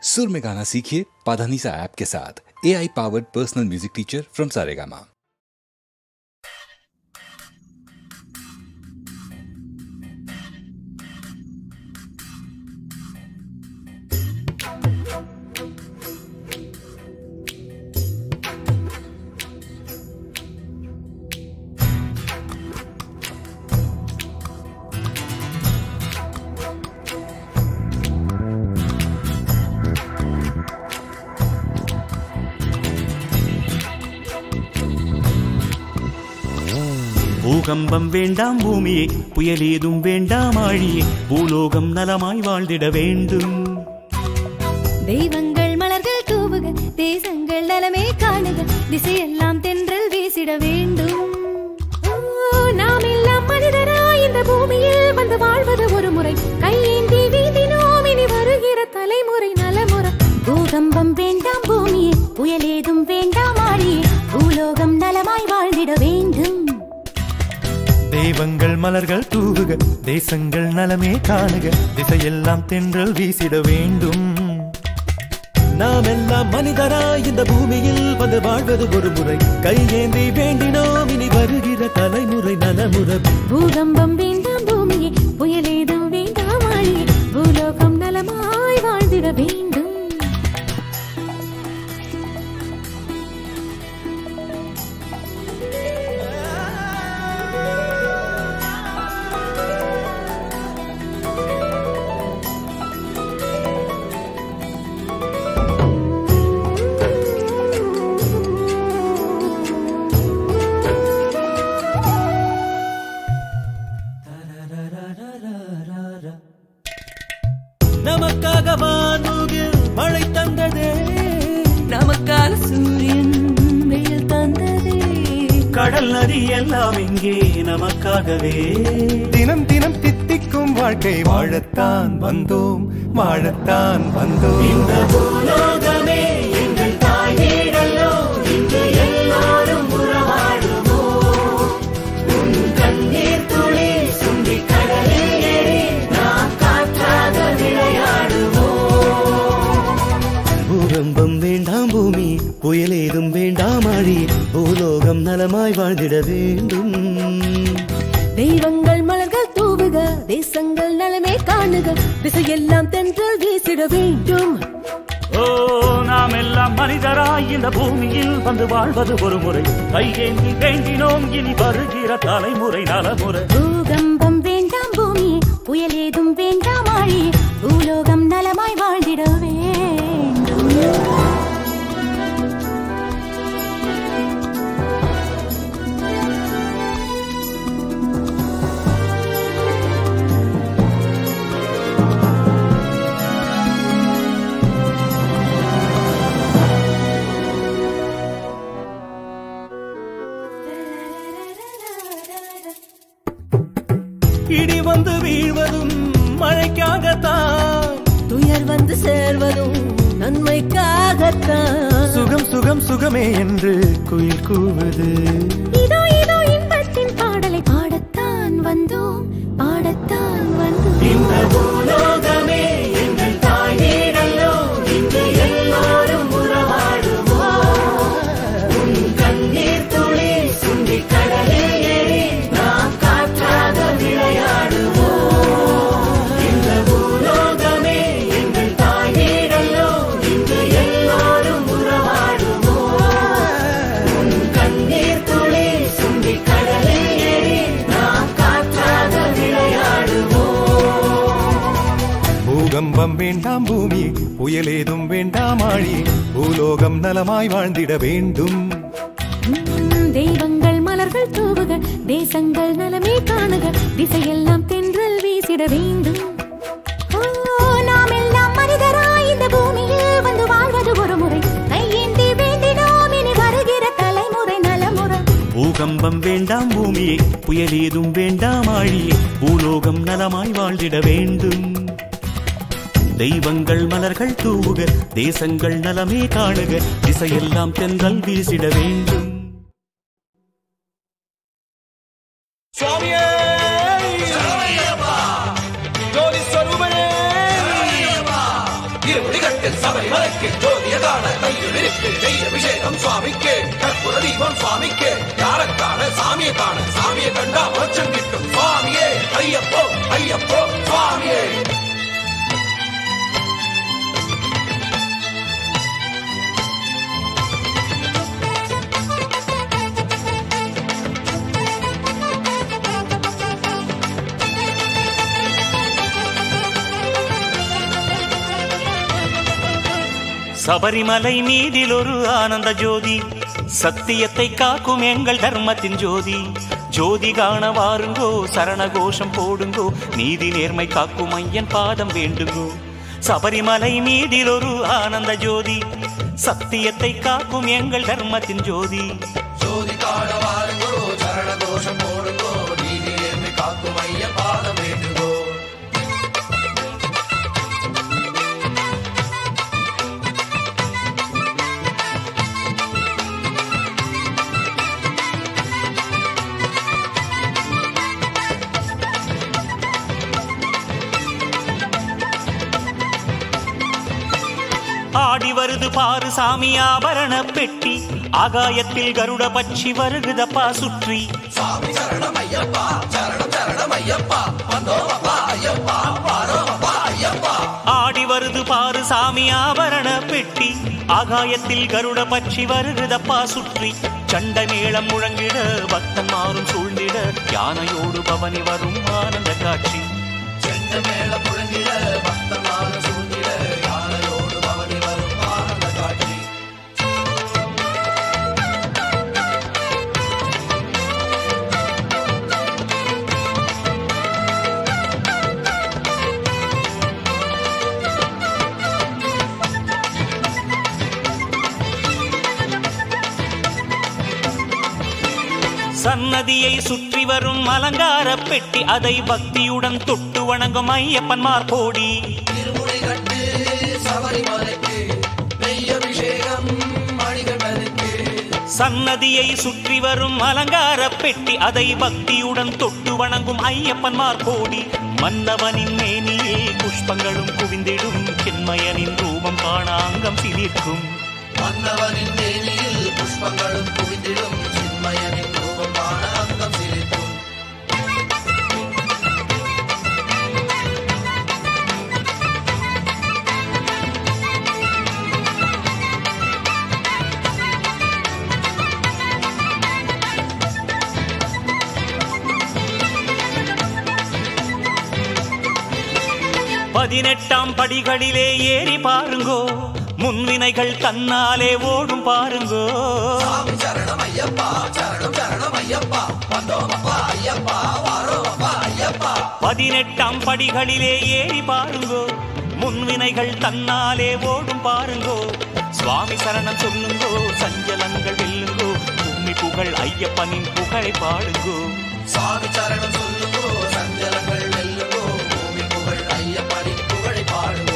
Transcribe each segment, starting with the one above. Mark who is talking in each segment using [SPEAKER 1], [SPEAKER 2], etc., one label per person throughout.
[SPEAKER 1] सुर में गाना सीखिए पाधानीसा ऐप के साथ। AI powered personal music teacher from Saregama.
[SPEAKER 2] பூகம்பம் வேண்டாம் பூமியே, புயலேதும் வேண்டாம் ஆழியே, பூலோகம் நலமாய் வாழ்ந்திட வேண்டும்.
[SPEAKER 3] தெய்வங்கள் மலர்கள் தூவுக, தேசங்கள் நலமே காணுக, திசையெல்லாம் தென்றல் வீசிட வேண்டும். நாம் எல்லாம் மனிதராய் இந்த பூமியில் வந்து வாழ்வது ஒரு முறை, கையேந்தி வீதினோம் இனி வருகிற தலைமுறை நலமுறை. பூகம்பம் வேண்டாம் பூமியே, புயலேதும் வேண்டாம் ஆழியே, பூலோகம் நலமாய் வாழ்ந்திட வேண்டும்.
[SPEAKER 4] தெய்வங்கள் மலர்கள் தூவுக, தேசங்கள் நலமே காணுக, திசையெல்லாம் தென்றல் வீசிட வேண்டும். நாம் எல்லாம் மனிதராய் இந்த பூமியில் வந்து வாழ்வது ஒரு முறை, கையேந்தி வேண்டினோம் இனி வருகிற தலைமுறை நலமுறை.
[SPEAKER 3] பூகம்பம் வேண்டாம் பூமியே, புயலேதும் வேண்டாம் ஆழியே, பூலோகம் நலமாய் வாழ்ந்திட வேண்டும்.
[SPEAKER 4] நமக்காக வானூகில் மழை தந்ததே,
[SPEAKER 3] நமக்காக சூரியன் வெயில் தந்ததே,
[SPEAKER 2] கடல் நதி எல்லாம் இங்கே நமக்காகவே.
[SPEAKER 4] தினம் தினம் தித்திக்கும் வாழ்க்கை வாழத்தான் வந்தோம், வாழத்தான் வந்தோம்.
[SPEAKER 2] இந்த பூலோகமே எங்கள் தாய் வீடல்லோ, இங்கு எல்லாரும் உறவாடுவோம். உன் கண்ணீர் துளி சுண்டி கடலில் ஏறி நாம் காற்றாக விளையாடுவோம்.
[SPEAKER 4] பூகம்பம் வேண்டாம் பூமி, புயலேதும் வேண்டாம் ஆழி, பூலோகம் நலமாய் வாழ்ந்திட வேண்டும்.
[SPEAKER 3] தெய்வங்கள் மலர்கள் தூவுக, தேசங்கள் நலமே காணுக, திசையெல்லாம் தென்றல் வீசிட வேண்டும்.
[SPEAKER 2] ஓ, நாம் எல்லாம் மனிதராய் இந்த பூமியில் வந்து வாழ்வது ஒரு முறை, கையேந்தி வேண்டினோம் இனி வருகிற தலைமுறை நலமுறை.
[SPEAKER 3] பூகம்பம் வேண்டாம் பூமியே, புயலேதும் வேண்டாம் ஆழியே, பூலோகம் நலமாய் வாழ்ந்திட வேண்டும்.
[SPEAKER 4] இடி வந்து வீழ்வதும் மழைக்காகத்தான்,
[SPEAKER 3] துயர் வந்து சேர்வதும் நன்மைக்காகத்தான்.
[SPEAKER 4] சுகம் சுகம் சுகமே என்று குயில் கூவது,
[SPEAKER 3] இதோ இதோ இன்பத்தின் பாடலை பாடத்தான் வந்தோம், பாடத்தான் வந்தோம்.
[SPEAKER 2] இந்த பூலோகமே எங்கள் தாய் வீடல்லோ, இங்கு எல்லாரும் உறவாடுவோம். உன் கண்ணீர் துளி சுண்டி கடலில் ஏறி நாம் காற்றாக விளையாடுவோம். இந்த பூலோகமே எங்கள் தாய் வீடல்லோ, இங்கு எல்லாரும் உறவாடுவோம். உன் கண்ணீர் துளி சுண்டி கடலில் ஏறி நாம் காற்றாக விளையாடுவோம்.
[SPEAKER 4] பூகம்பம் வேண்டாம் பூமி, புயலேதும் வேண்டாம் ஆழி, பூலோகம் நலமாய் வாழ்ந்திட வேண்டும்.
[SPEAKER 3] தெய்வங்கள் மலர்கள் தூவுக, தேசங்கள் நலமே காணுக, திசையெல்லாம் தென்றல் வீசிட வேண்டும். நாம் எல்லாம் மனிதராய் இந்த பூமியில் வந்து வாழ்வது ஒரு முறை, கையேந்தி வேண்டினோம் இனி வருகிற தலைமுறை நலமுறை.
[SPEAKER 2] பூகம்பம் வேண்டாம் பூமியே, புயலேதும் வேண்டாம் ஆழியே, பூலோகம் நலமாய் வாழ்ந்திட வேண்டும். தெய்வங்கள் மலர்கள் தூவுக, தேசங்கள் நலமே காணுக, திசையெல்லாம் தென்றல் வீசிட வேண்டும்.
[SPEAKER 4] சுவாமியே ஜோதி ஸ்வரூபனே,
[SPEAKER 5] வேகத்தில் சபரிமலைக்கு ஜோதியதான கையில் இருக்கு நெய் அபிஷேகம் சுவாமிக்கு கற்பூர தீபம் சுவாமிக்கு யாரக்கான சாமியை காண சாமியை கண்டா மோட்சம் கிட்டும் சுவாமியே ஐயப்போ ஐயப்போ சுவாமியே.
[SPEAKER 2] சபரிமலை மீதில் ஒரு ஆனந்த ஜோதி, சத்தியத்தை காக்கும் எங்கள் தர்மத்தின் ஜோதி. ஜோதி காண வாருங்கோ, சரண கோஷம் போடுங்கோ, நீதி நேர்மை காக்கும் ஐயன் பாதம் வேண்டுங்கோ. சபரிமலை மீதில் ஒரு ஆனந்த ஜோதி, சத்தியத்தை காக்கும் எங்கள் தர்மத்தின் ஜோதி.
[SPEAKER 5] ஜோதி காண வாருங்கோ, சரண கோஷம் போடுங்கோ, நீதி நேர்மை காக்கும் ஐயன் பாதம் வேண்டுங்கோ.
[SPEAKER 2] ஆடி வருது பாரு சாமி ஆபரண பெட்டி, ஆகாயத்தில் கருட பட்சி வருகுதப்பா சுற்றி.
[SPEAKER 5] சாமி சரணம் ஐயப்பா, சரணம் சரணம் ஐயப்பா, வந்தோமப்பா ஐயப்பா, வாரோமப்பா ஐயப்பா.
[SPEAKER 2] ஆடி வருது பாரு சாமி ஆபரண பெட்டி, ஆகாயத்தில் கருட பட்சி வருகுதப்பா சுற்றி. சண்ட மேளம் முழங்கிட பக்தன் மாறும் சூழ்ந்திட, யானையோடு பவனி வரும் ஆனந்த காட்சி.
[SPEAKER 5] செண்ட மேளம் முழங்கிட பக்தன் மாறும் சூழ்ந்திட, யானையோடு பவனி வரும் ஆனந்த காட்சி.
[SPEAKER 2] சன்னதியை சுற்றி வரும் அலங்கார பெட்டி, அதை பக்தியுடன் தொட்டு வணங்கும் ஐயப்பன்மார் கோடி.
[SPEAKER 5] திருமுடி கட்டு சபரிமலைக்கு நெய் அபிஷேகம் மணிகண்டனுக்கு.
[SPEAKER 2] சன்னதியை சுற்றி வரும் அலங்கார பெட்டி, அதை பக்தியுடன் தொட்டு வணங்கும் ஐயப்பன்மார் கோடி. மன்னவனின் மேனியே புஷ்பங்களும் குவிந்திடும், சின்மயனின் ரூபம் காண அங்கம் சிலிர்க்கும்.
[SPEAKER 5] மன்னவனின் மேனியில் புஷ்பங்களும் குவிந்திடும், சின்மயனின் ரூபம் காண அங்கம் சிலிர்க்கும்.
[SPEAKER 2] பதினெட்டாம் படிகளிலே ஏறி பாருங்கோ, முன்வினைகள் தன்னாலே ஓடும் பாருங்கோ.
[SPEAKER 5] சாமி சரணம் ஐயப்பா, சரணம் சரணம் ஐயப்பா, வந்தோமப்பா ஐயப்பா, வாரோமப்பா ஐயப்பா.
[SPEAKER 2] பதினெட்டாம் படிகளிலே ஏறி பாருங்கோ, முன்வினைகள் தன்னாலே ஓடும் பாருங்கோ. சுவாமி சரணம் சொல்லுங்கோ, சஞ்சலங்கள் வெல்லுங்கோ, பூமி புகழ் ஐயப்பனின் புகழை பாடுங்கோ.
[SPEAKER 5] சாமி சரணம் சொல்லுங்கோ, சஞ்சலங்கள் வெல்லுங்கோ, பூமி புகழ் ஐயப்பனின் புகழை பாடுங்கோ.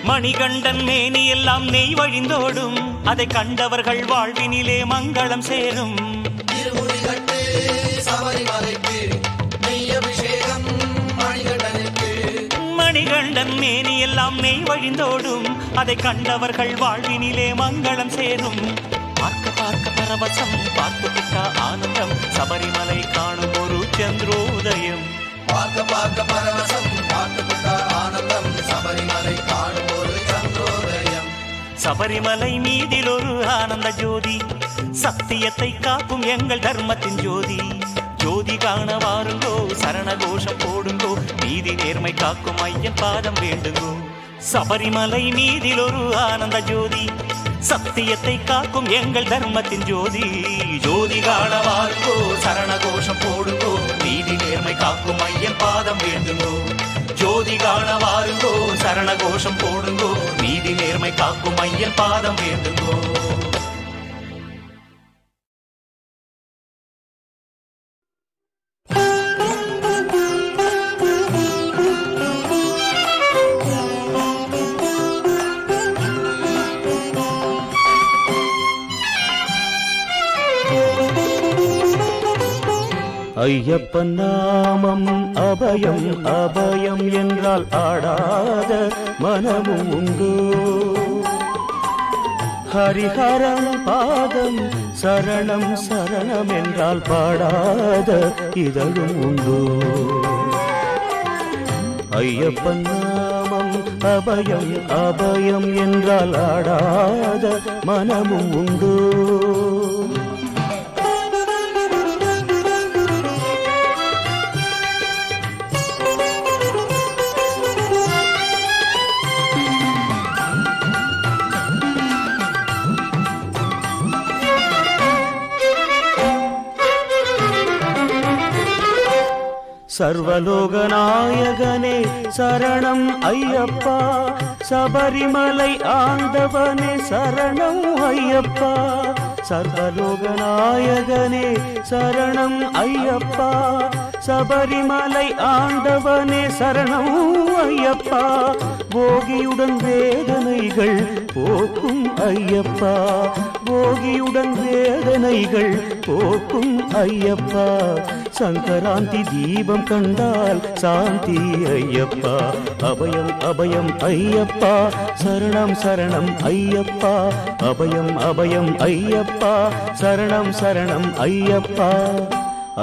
[SPEAKER 2] மணிகண்டன் மேனி எல்லாம் நெய் வழிந்தோடும், அதை கண்டவர்கள் வாழ்வினிலே மங்களம் சேரும்.
[SPEAKER 5] திருமுடி கட்டு சபரிமலைக்கு நெய் அபிஷேகம் மணிகண்டனுக்கு.
[SPEAKER 2] மணிகண்டன் மேனி எல்லாம் நெய் வழிந்தோடும், அதை கண்டவர்கள் வாழ்வினிலே மங்களம் சேரும். பார்க்க பார்க்க பரவசம், பார்த்துக்கிட்டா ஆனந்தம், சபரிமலை காணும் ஒரு சந்திரோதயம்.
[SPEAKER 5] பார்க்க பார்க்க பரவசம், பார்த்துக்கிட்டா ஆனந்தம், சபரிமலை காணும் ஒரு சந்திரோதயம்.
[SPEAKER 2] சபரிமலை மீதில் ஒரு ஆனந்த ஜோதி, சத்தியத்தை காக்கும் எங்கள் தர்மத்தின் ஜோதி. ஜோதி காண வாருங்கோ, சரண கோஷம் போடுங்கோ, நீதி நேர்மை காக்கும் ஐயன் பாதம் வேண்டுங்கோ. சபரிமலை மீதில் ஒரு ஆனந்த ஜோதி, சத்தியத்தை காக்கும் எங்கள் தர்மத்தின் ஜோதி. ஜோதி காண வாருங்கோ, சரண கோஷம் போடுங்கோ, நீதி நேர்மை காக்கும் ஐயன் பாதம் வேண்டுங்கோ. ஜோதி காண வாருங்கோ, சரண கோஷம் போடுங்கோ, நீதி நேர்மை காக்கும் ஐயன் பாதம் வேண்டுங்கோ.
[SPEAKER 6] ஐயப்பன் நாமம் அபயம் அபயம் என்றால் ஆடாத மனமும் உண்டு. ஹரிஹரன் பாதம் சரணம் சரணம் என்றால் பாடாத இதழும் உண்டு. ஐயப்பன் நாமம் அபயம் அபயம் என்றால் ஆடாத மனமும் உண்டு. சர்வலோகநாயகனே சரணம் ஐயப்பா, சபரிமலை ஆண்டவனே சரணம் ஐயப்பா. சர்வலோகநாயகனே சரணம் ஐயப்பா, சபரிமலை ஆண்டவனே சரணம் ஐயப்பா. போகியுடன் வேதனைகள் போக்கும் ஐயப்பா, போகியுடன் வேதனைகள் போக்கும் ஐயப்பா. சங்கராந்தி தீபம் கண்டால் சாந்தி ஐயப்பா. அபயம் அபயம் ஐயப்பா, சரணம் சரணம் ஐயப்பா. அபயம் அபயம் ஐயப்பா, சரணம் சரணம் ஐயப்பா.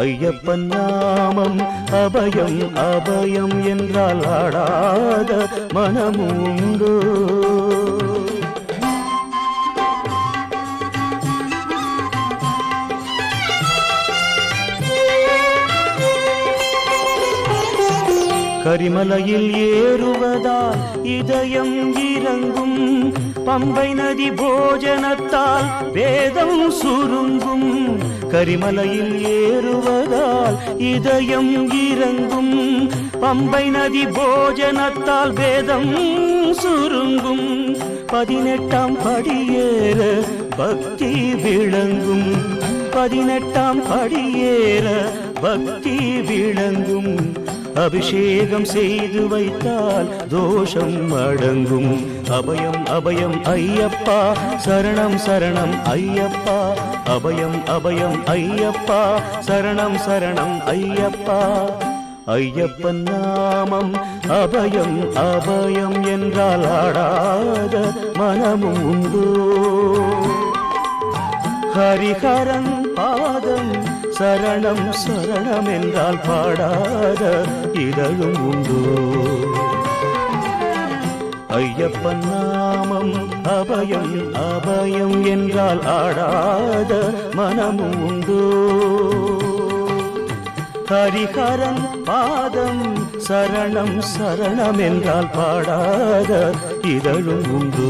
[SPEAKER 6] ஐயப்பன் நாமம் அபயம் அபயம் என்றால் ஆடாத மனமுண்டு. கரிமலையில் ஏறுவதால் இதயம் இறங்கும், பம்பை நதி போஜனத்தால் வேதம் சுருங்கும். கரிமலையில் ஏறுவதால் இதயம் இறங்கும், பம்பை நதி போஜனத்தால் வேதம் சுருங்கும். 18ஆம் படியேற பக்தி விளங்கும், 18ஆம் படியேற பக்தி விளங்கும். அபிஷேகம் செய்து வைத்தால் தோஷம் அடங்கும். அபயம் அபயம் ஐயப்பா, சரணம் சரணம் ஐயப்பா. அபயம் அபயம் ஐயப்பா, சரணம் சரணம் ஐயப்பா. ஐயப்பன் நாமம் அபயம் அபயம் என்றால் ஆடாத மனமும் உண்டு. ஹரிஹரன் பாதம் சரணம் சரணம் என்றால் பாடாத இதழும் உண்டு. ஐயப்பன் நாமம் அபயம் அபயம் என்றால் ஆடாத மனமும் உண்டு. ஹரிஹரன் பாதம் சரணம் சரணம் என்றால் பாடாத இதழும் உண்டு.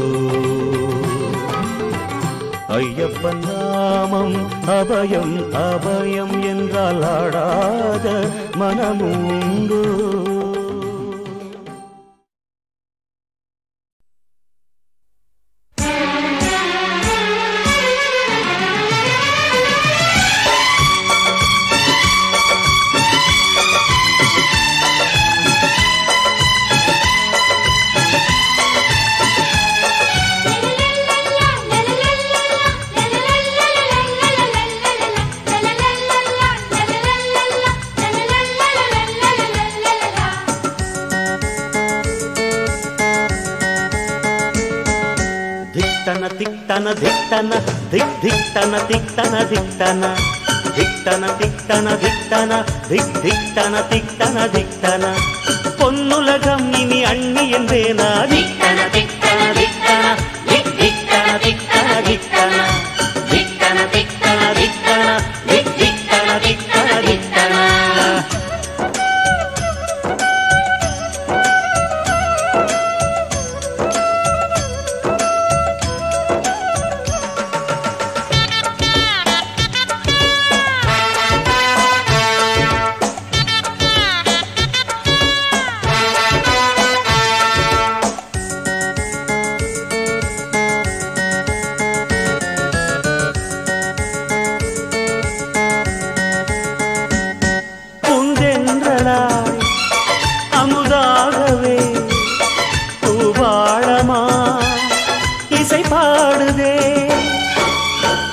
[SPEAKER 6] ஐயப்பன் நாமம் அபயம் அபயம் என்றால் ஆடாத மனமும் உண்டு. திக்தன திக்தன திக் திக்தன திக்தன திக்தன திக்தன திக்தன திக்தன திக் திக்தன திக்தன திக்தன. பொன்னுலகம் இனி அண்ணி என்றேனா. திக்தன திக்தன திக்தன திக் திக்தன திக்தன திக்தன திக்தன திக்தன திக்தன திக் திக்தன திக்தன திக்தன. அமுதாகவே பூவாழமா இசை பாடுதே.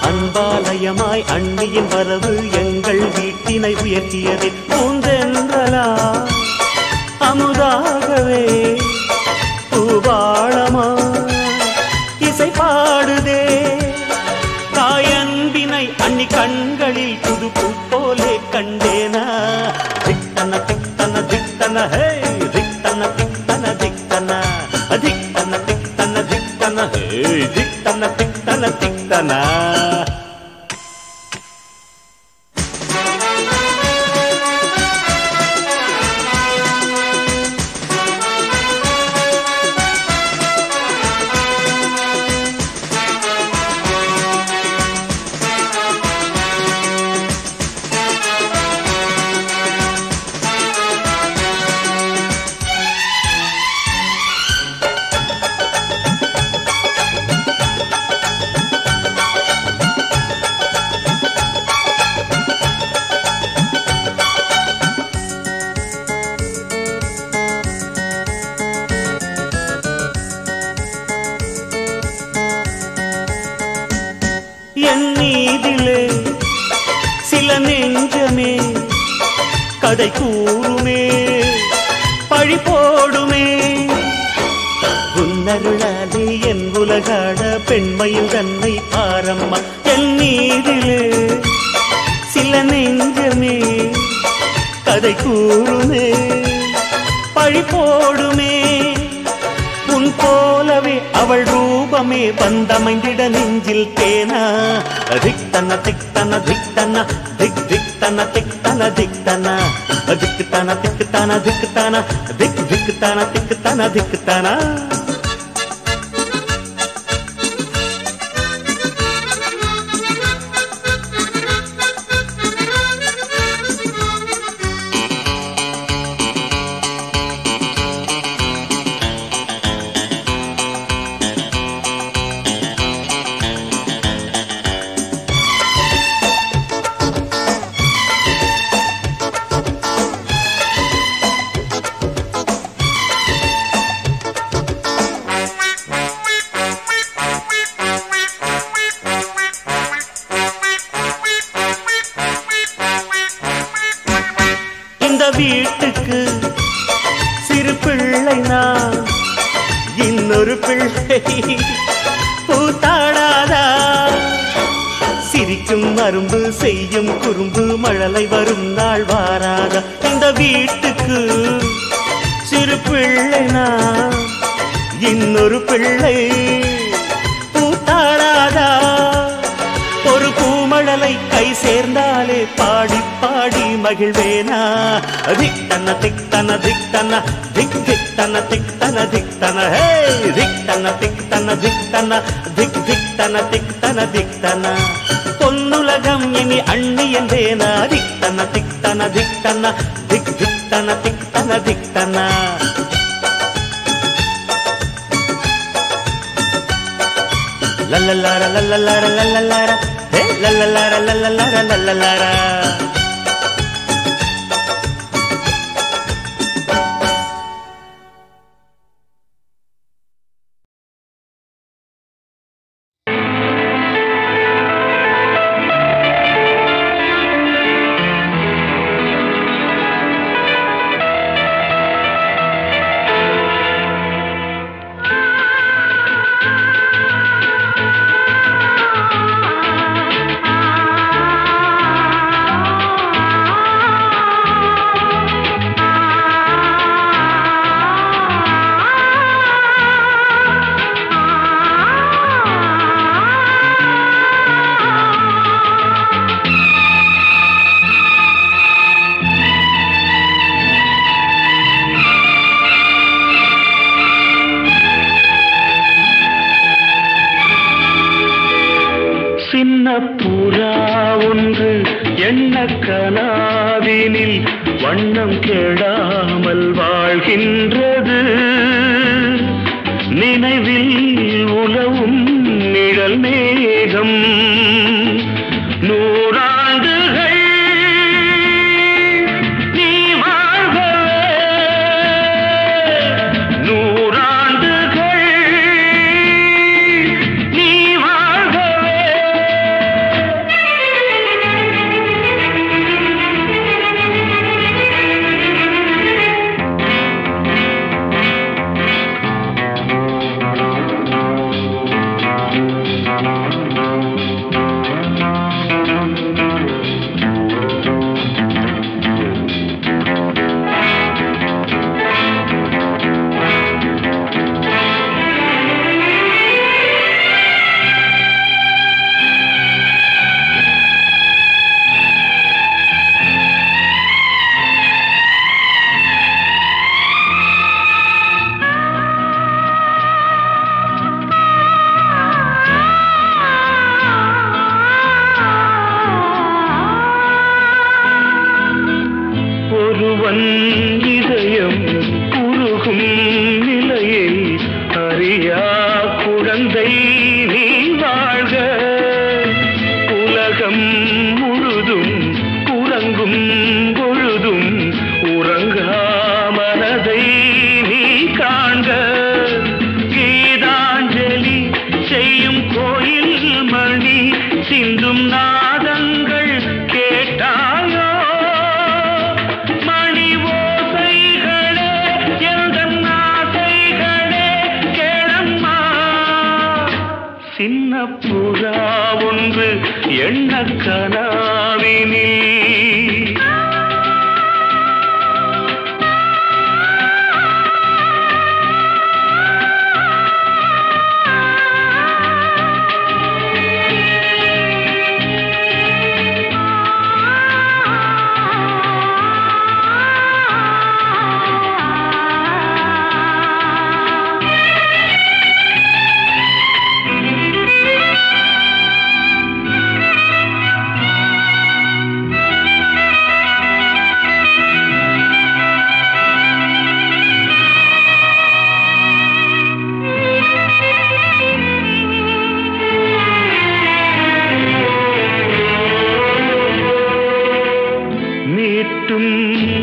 [SPEAKER 6] அன்பாலயமாய் அண்ணியின் வரவு எங்கள் வீட்டின் என்னை உயர்த்தியதே பூந்தென்றலா அமுதாகவே பூவாளமா இசை பாடுதே தாயன்பினை அன்னி கண்களில் புது பூ போலே கண்டேனா திக்தன திக்தன திக்தன ஹே திக்தன திக்தன திக்தன திக்தன திக்தன திக்தன ஹே திக்தன திக்தன திக்தன என் நீதிலே சில நெஞ்சமே கதை கூறுமே பழி போடுமே உன்னருளாலே என் உலகாட பெண்மையில் தன்னை பாரம்மா என் நீதிலே சில நெஞ்சமே கதை கூறுமே பழி போடுமே உன் போலவே அவள் ரூபமே வந்தமைந்திட நெஞ்சில் தேனா திக்தன திக்தன திக்தன திக் திக்தன திக்தன திக்தன திக்தன திக்தன திக்தன திக் திக்தன திக்தன திக்தன வீட்டுக்கு சிறு பிள்ளை நான் இன்னொரு பிள்ளை பூத்தாடாதா சிரிக்கும் அரும்பு செய்யும் குறும்பு மழலை வரும் நாள் வாராதா இந்த வீட்டுக்கு சிறு பிள்ளை நான் இன்னொரு பிள்ளை பூத்தாடாதா ஒரு பூமழலை கை சேர்ந்தாலே பாடி பாடி மகிழ்வேனா திக்தன திக்தன திக்தன திக் திக்தன திக்தன திக்தன ஹே திக்தன திக்தன திக்தன திக் திக்தன திக்தன திக்தன பொன்னுலகம் இனி அண்ணி என்றேனா திக்தன திக்தன திக்தன திக் திக்தன திக்தன திக்தன லல்லலார லல்லலார லல்லலார ஹே லல்லலார லல்லலார லல்லலார புறா ஒன்று எண்ண கனாவினில் வண்ணம் கெடாமல் வாழ்கின்றது நினைவில் உலவும் நிழல் மேகம் நூறாண்டுகள் நீ வாழ்கவே நூறாண்டுகள் நீ வாழ்கவே புறா ஒன்று எண்ண கனாவினில்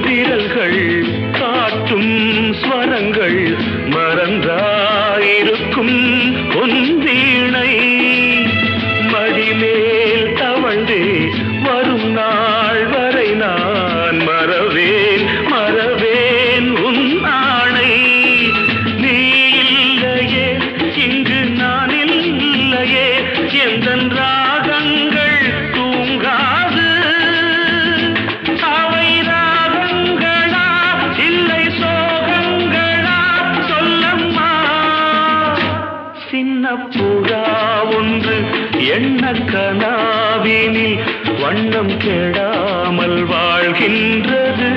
[SPEAKER 6] விரல்கள் காட்டும் ஸ்வரங்கள் மறந்தாயிருக்கும் பொன்வீணை மடிமேல் தவழ்ந்தே வரும் நாள் வரை நான் மறவேன் மறவேன் உன் ஆணை நீ இல்லையே இங்கு நான் இல்லையே எந்தன் ராகங்கள் தூங்காது புறா ஒன்று எண்ண கனாவினில் வண்ணம் கெடாமல் வாழ்கின்றது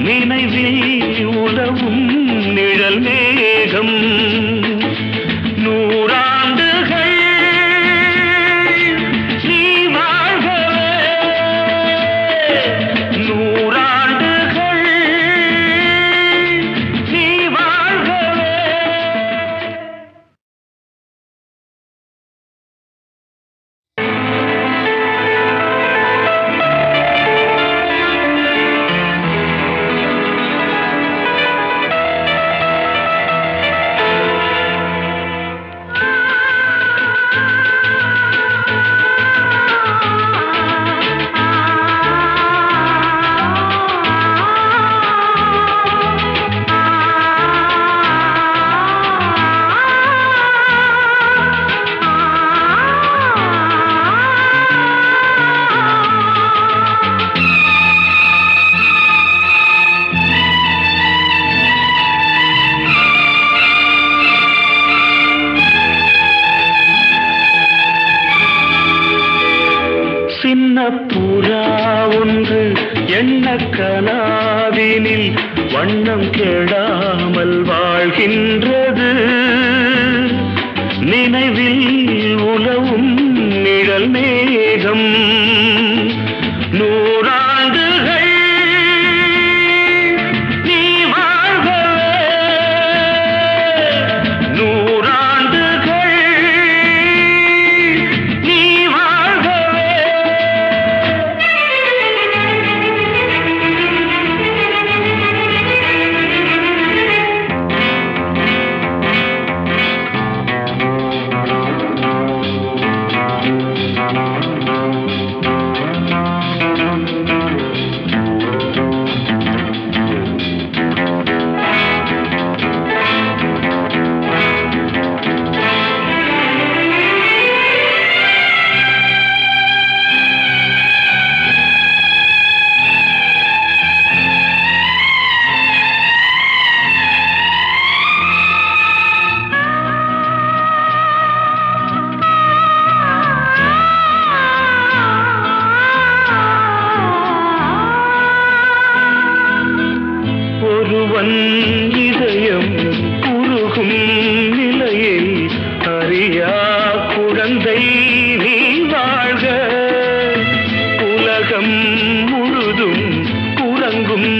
[SPEAKER 6] நினைவில் உலவும் நிழல் மேகம் நூறாண்டுகள் நீ வாழ்கவே நூறாண்டுகள் நீ வாழ்கவே. புறா ஒன்று எண்ண கனாவினில் வண்ணம் கெடாமல் வாழ்கின்றது நினைவில் உலவும் நிழல் மேகம் நூறாண்டுகள் நீ வாழ்கவே நூறாண்டுகள் நீ வாழ்கவே. ஒருவன் இதயம் உருகும் நிலையை அறியா குழந்தை நீ வாழ்க உலகம் முழுதும் உறங்கும்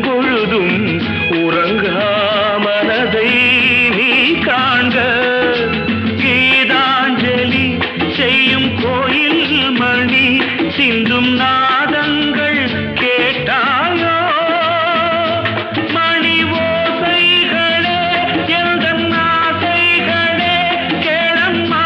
[SPEAKER 6] பொழுதும் உறங்கா மனதை நீ காண்க கீதாஞ்சலி செய்யும் கோயில் மணி சிந்தும் நாதங்கள் கேட்டாயோ மணி ஓசைகளே எந்தன் ஆசைகளே கேளம்மா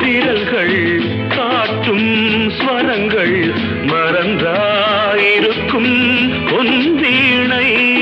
[SPEAKER 6] விரல்கள் காட்டும் ஸ்வரங்கள் மறந்தாயிருக்கும் பொன் வீணை